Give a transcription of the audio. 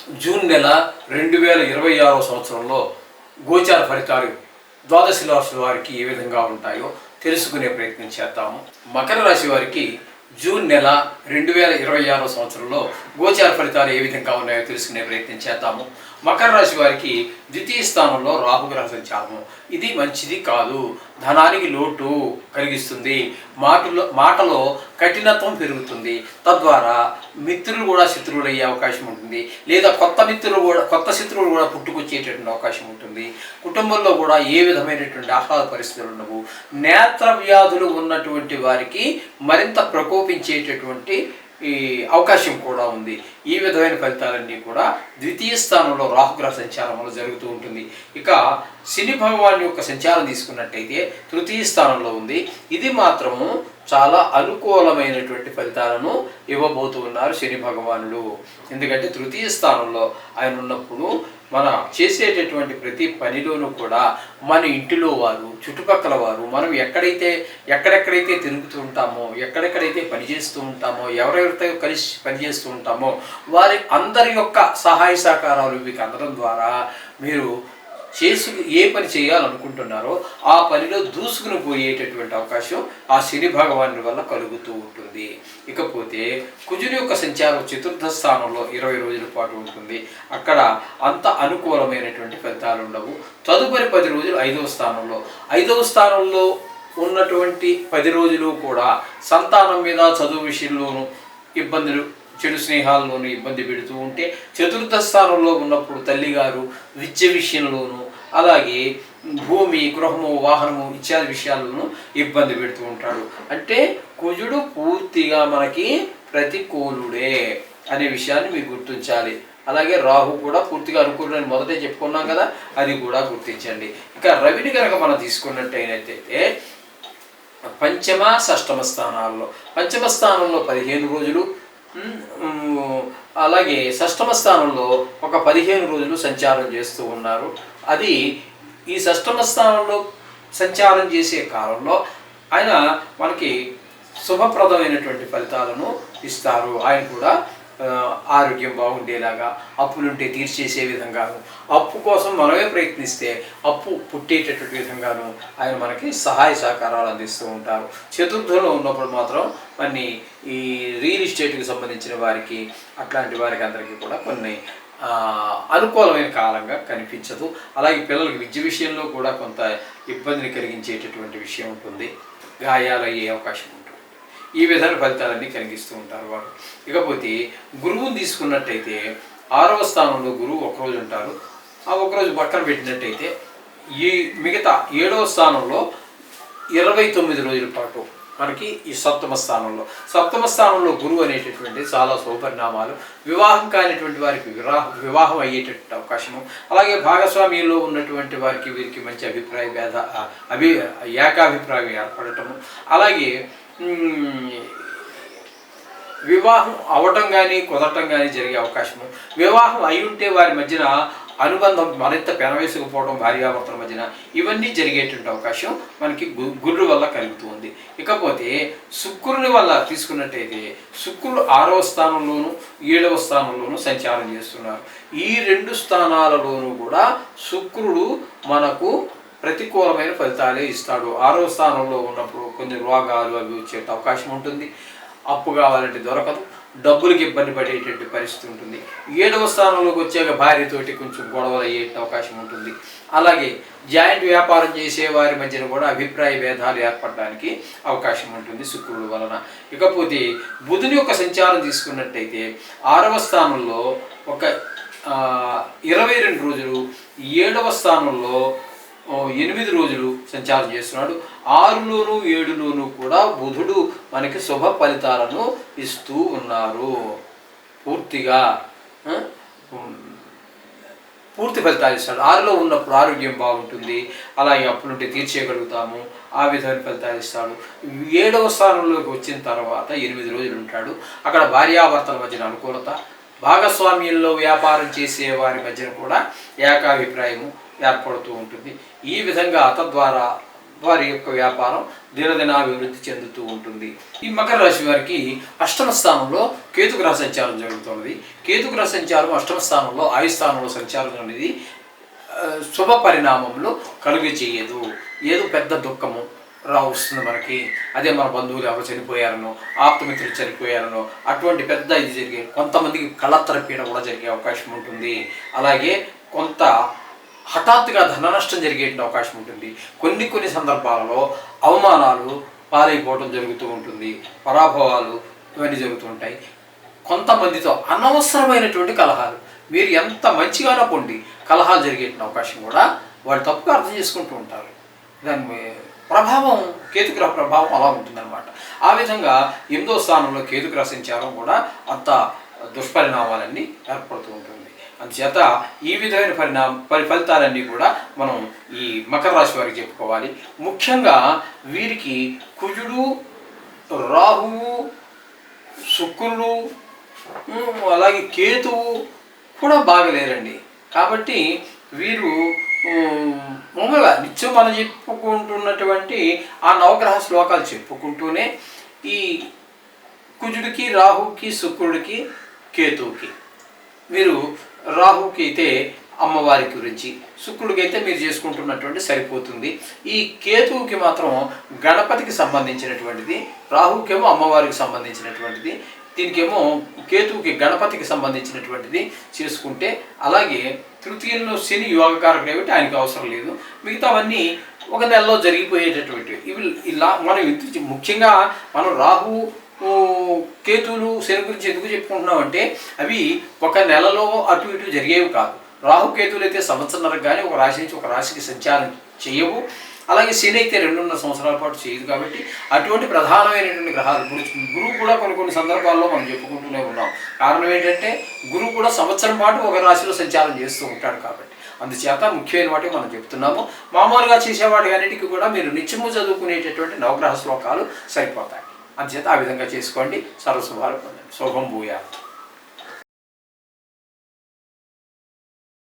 June నెల 2026 సంవత్సరంలో గోచార ఫలితాలు ద్వాదశ రాశి వారికి ఏ విధంగా ఉంటాయో తెలుసుకునే ప్రయత్నం చేద్దాము. మకర రాశి వారికి జూన్ నెల 2026 సంవత్సరంలో గోచార ఫలితాలు ఏ విధంగా ఉన్నాయో తెలుసుకునే ప్రయత్నం చేద్దాము. మకర రాశి వారికి ద్వితీయ స్థానంలో రాహుగ్రహ సంచారము, ఇది మంచిది కాదు. ధనానికి లోటు కలిగిస్తుంది. మాటలో కఠినత్వం పెరుగుతుంది. తద్వారా మిత్రులు కూడా శత్రువులు అయ్యే అవకాశం ఉంటుంది, లేదా కొత్త శత్రువులు కూడా పుట్టుకొచ్చేటటువంటి అవకాశం ఉంటుంది. కుటుంబంలో కూడా ఏ విధమైనటువంటి ఆహ్లాద పరిస్థితులు ఉండవు. నేత్ర వ్యాధులు ఉన్నటువంటి వారికి మరింత ప్రకోపించేటటువంటి ఈ అవకాశం కూడా ఉంది. ఈ విధమైన ఫలితాలన్నీ కూడా ద్వితీయ స్థానంలో రాహుగ్రహ సంచారంలో జరుగుతూ ఉంటుంది. ఇక శని భగవాన్ యొక్క సంచారం తీసుకున్నట్టయితే తృతీయ స్థానంలో ఉంది. ఇది మాత్రము చాలా అనుకూలమైనటువంటి ఫలితాలను ఇవ్వబోతూ ఉన్నారు శని భగవానుడు. ఎందుకంటే తృతీయ స్థానంలో ఆయన ఉన్నప్పుడు మన చేసేటటువంటి ప్రతి పనిలోనూ కూడా మన ఇంటిలో వారు, చుట్టుపక్కల వారు, మనం ఎక్కడెక్కడైతే తిరుగుతూ ఉంటామో, ఎక్కడెక్కడైతే పనిచేస్తూ ఉంటామో, ఎవరెవరితో కలిసి పనిచేస్తూ ఉంటామో వారి అందరి యొక్క సహాయ సహకారాలు మీకు అందడం ద్వారా మీరు ఏ పని చేయాలనుకుంటున్నారో ఆ పనిలో దూసుకుని పోయేటటువంటి అవకాశం ఆ శని భగవాను వల్ల కలుగుతూ ఉంటుంది. ఇకపోతే కుజుని యొక్క సంచారం చతుర్థ స్థానంలో 20 రోజుల పాటు ఉంటుంది. అక్కడ అంత అనుకూలమైనటువంటి ఫలితాలు ఉండవు. తదుపరి 10 రోజులు 5వ స్థానంలో ఉన్నటువంటి 10 రోజులు కూడా సంతానం మీద, చదువు విషయంలోనూ ఇబ్బందులు, చెడు స్నేహాల్లోనూ ఇబ్బంది పెడుతూ ఉంటే, చతుర్థ స్థానంలో ఉన్నప్పుడు తల్లిగారు విద్య విషయంలోనూ, అలాగే భూమి, గృహము, వాహనము ఇత్యాది విషయాల్లోనూ ఇబ్బంది పెడుతూ ఉంటాడు. అంటే కుజుడు పూర్తిగా మనకి ప్రతికూలుడే అనే విషయాన్ని మీరు గుర్తించాలి. అలాగే రాహు కూడా పూర్తిగా అనుకూలని మొదటే చెప్పుకున్నాం కదా, అది కూడా గుర్తించండి. ఇక రవిని కనుక మనం తీసుకున్నట్టయితే పంచమ, షష్టమ స్థానాల్లో, పంచమ స్థానంలో 15 రోజులు, అలాగే షష్టమ స్థానంలో ఒక 15 రోజులు సంచారం చేస్తూ ఉన్నారు. అది ఈ షష్టమ స్థానంలో సంచారం చేసే కాలంలో ఆయన మనకి శుభప్రదమైనటువంటి ఫలితాలను ఇస్తారు. ఆయన కూడా ఆరోగ్యం బాగుండేలాగా, అప్పులుంటే తీర్చేసే విధంగాను, అప్పు కోసం మనమే ప్రయత్నిస్తే అప్పు పుట్టేటటువంటి విధంగాను ఆయన మనకి సహాయ సహకారాలు అందిస్తూ ఉంటారు. చతుర్థంలో ఉన్నప్పుడు మాత్రం మన ఈ రియల్ ఎస్టేట్కి సంబంధించిన వారికి, అట్లాంటి వారికి అందరికీ కూడా కొన్ని అనుకూలమైన కాలంగా కనిపించదు. అలాగే పిల్లలకి విద్య విషయంలో కూడా కొంత ఇబ్బందిని కలిగించేటటువంటి విషయం ఉంటుంది. గాయాలు అయ్యే అవకాశం ఉంటుంది. ఈ విధమైన ఫలితాలన్నీ కలిగిస్తూ ఉంటారు వారు. ఇకపోతే గురువుని తీసుకున్నట్టయితే 6వ స్థానంలో గురువు ఒకరోజు ఉంటారు. ఆ ఒకరోజు పక్కన పెట్టినట్టయితే ఈ మిగతా 7వ స్థానంలో 29 రోజుల పాటు మనకి ఈ సప్తమ స్థానంలో గురువు అనేటటువంటి చాలా శుభపరిణామాలు. వివాహం కానిటువంటి వారికి వివాహం అయ్యేటటువంటి అవకాశము, అలాగే భాగస్వామ్యంలో ఉన్నటువంటి వారికి వీరికి మంచి ఏకాభిప్రాయం ఏర్పడటము, అలాగే వివాహం అవటం కానీ కుదరటం కానీ జరిగే అవకాశము, వివాహం అయి ఉంటే వారి మధ్యన అనుబంధం మరింత పెనవేసుకుపోవడం, భార్యాభర్తల మధ్యన ఇవన్నీ జరిగేటువంటి అవకాశం మనకి గురుడు వల్ల కలుగుతుంది. ఇకపోతే శుక్రుని వల్ల తీసుకున్నట్టయితే శుక్రుడు 6వ స్థానంలోను 7వ స్థానంలోనూ సంచారం చేస్తున్నారు. ఈ 2 స్థానాలలోనూ కూడా శుక్రుడు మనకు ప్రతికూలమైన ఫలితాలే ఇస్తాడు. 6వ స్థానంలో ఉన్నప్పుడు కొన్ని రోగాలు అవి వచ్చే అవకాశం ఉంటుంది. అప్పు కావాలంటే దొరకదు, డబ్బులకి ఇబ్బంది పడేటువంటి పరిస్థితి ఉంటుంది. 7వ స్థానంలోకి వచ్చాక భార్యతోటి కొంచెం గొడవలు అయ్యే అవకాశం ఉంటుంది. అలాగే జాయింట్ వ్యాపారం చేసే వారి మధ్యన కూడా అభిప్రాయ భేదాలు ఏర్పడడానికి అవకాశం ఉంటుంది శుక్రుడు వలన. ఇకపోతే బుధుని యొక్క సంచారం తీసుకున్నట్టయితే 6వ స్థానంలో ఒక 22 రోజులు, 7వ స్థానంలో 8 రోజులు సంచారం చేస్తున్నాడు. 6లోను 7లోను కూడా బుధుడు మనకి శుభ ఫలితాలను ఇస్తూ ఉన్నారు. పూర్తి ఫలితాలు ఇస్తాడు. 6లో ఉన్నప్పుడు ఆరోగ్యం బాగుంటుంది, అలాగే అప్పులుంటే తీర్చేయగలుగుతాము, ఆ విధమైన ఫలితాలు ఇస్తాడు. 7వ స్థానంలోకి వచ్చిన తర్వాత 8 రోజులు ఉంటాడు. అక్కడ భార్యాభర్తల మధ్యన అనుకూలత, భాగస్వామ్యంలో వ్యాపారం చేసే వారి మధ్యన కూడా ఏకాభిప్రాయము ఏర్పడుతూ ఉంటుంది. ఈ విధంగా తద్వారా వారి యొక్క వ్యాపారం దినదినాభివృద్ధి చెందుతూ ఉంటుంది. ఈ మకర రాశి వారికి అష్టమ స్థానంలో కేతు గ్రహ సంచారం జరుగుతున్నది. కేతు గ్రహ సంచారం అష్టమ స్థానంలో ఆయు స్థానంలో సంచారం అనేది శుభ పరిణామంలో కలుగ చేయదు. ఏదో పెద్ద దుఃఖము వస్తుంది మనకి, అదే మన బంధువులు ఎవరు చనిపోయారనో, ఆప్తమిత్రులు చనిపోయారనో అటువంటి పెద్ద ఇది జరిగే, కొంతమందికి కళత్ర పీడ కూడా జరిగే అవకాశం ఉంటుంది. అలాగే కొంత హఠాత్తుగా ధన నష్టం జరిగే అవకాశం ఉంటుంది. కొన్ని సందర్భాలలో అవమానాలు పాలైపోవడం జరుగుతూ ఉంటుంది, పరాభవాలు ఇవన్నీ జరుగుతూ ఉంటాయి. కొంతమందితో అనవసరమైనటువంటి కలహాలు, మీరు ఎంత మంచిగానో పొండి కలహాలు జరిగే అవకాశం కూడా వాళ్ళు తప్పుగా అర్థం చేసుకుంటూ ఉంటారు. దాని ప్రభావం కేతుగ్రహ ప్రభావం అలా ఉంటుందన్నమాట. ఆ విధంగా 8వ స్థానంలో కేతుగ్రహ సంచారం కూడా అంత దుష్పరిణామాలన్నీ ఏర్పడుతూ ఉంటుంది. అందుచేత ఈ విధమైన ఫలితాలన్నీ కూడా మనం ఈ మకర రాశి వారికి చెప్పుకోవాలి. ముఖ్యంగా వీరికి కుజుడు, రాహువు, శుక్రుడు, అలాగే కేతువు కూడా బాగలేరండి. కాబట్టి వీరు మామూలుగా నిత్యం మనం చెప్పుకుంటున్నటువంటి ఆ నవగ్రహ శ్లోకాలు చెప్పుకుంటూనే ఈ కుజుడికి, రాహుకి, శుక్రుడికి, కేతువుకి, మీరు రాహుకి అయితే అమ్మవారి గురించి, శుక్రుడికి అయితే మీరు చేసుకుంటున్నటువంటి సరిపోతుంది. ఈ కేతువుకి మాత్రం గణపతికి సంబంధించినటువంటిది, రాహుకేమో అమ్మవారికి సంబంధించినటువంటిది, దీనికేమో కేతువుకి గణపతికి సంబంధించినటువంటిది చేసుకుంటే, అలాగే తృతీయంలో శని యోగకారకుడు ఏమిటి ఆయనకి అవసరం లేదు. మిగతావన్నీ ఒక నెలలో జరిగిపోయేటటువంటివి. ఇవి ఇలా మనం ముఖ్యంగా మనం రాహు, కేతువులు, శని గురించి ఎందుకు చెప్పుకుంటున్నామంటే అవి ఒక నెలలో అటు ఇటు జరిగేవి కాదు. రాహుకేతువులు అయితే సంవత్సరానికి కానీ ఒక రాశి నుంచి ఒక రాశికి సంచారం చేయవు. అలాగే శని అయితే 2.5 సంవత్సరాల పాటు చేయదు. కాబట్టి అటువంటి ప్రధానమైనటువంటి గ్రహాలు, గురువు కూడా కొన్ని సందర్భాల్లో మనం చెప్పుకుంటూనే ఉన్నాం. కారణం ఏంటంటే గురువు కూడా సంవత్సరం పాటు ఒక రాశిలో సంచారం చేస్తూ ఉంటాడు. కాబట్టి అందుచేత ముఖ్యమైన వాటికి మనం చెప్తున్నాము. మామూలుగా చేసేవాటి అన్నిటికీ కూడా మీరు నిత్యము చదువుకునేటటువంటి నవగ్రహ శ్లోకాలు సరిపోతాయి. అందుచేత ఆ విధంగా చేసుకోండి. సర్వశుభాలు పొందండి. శుభం భూయాత్.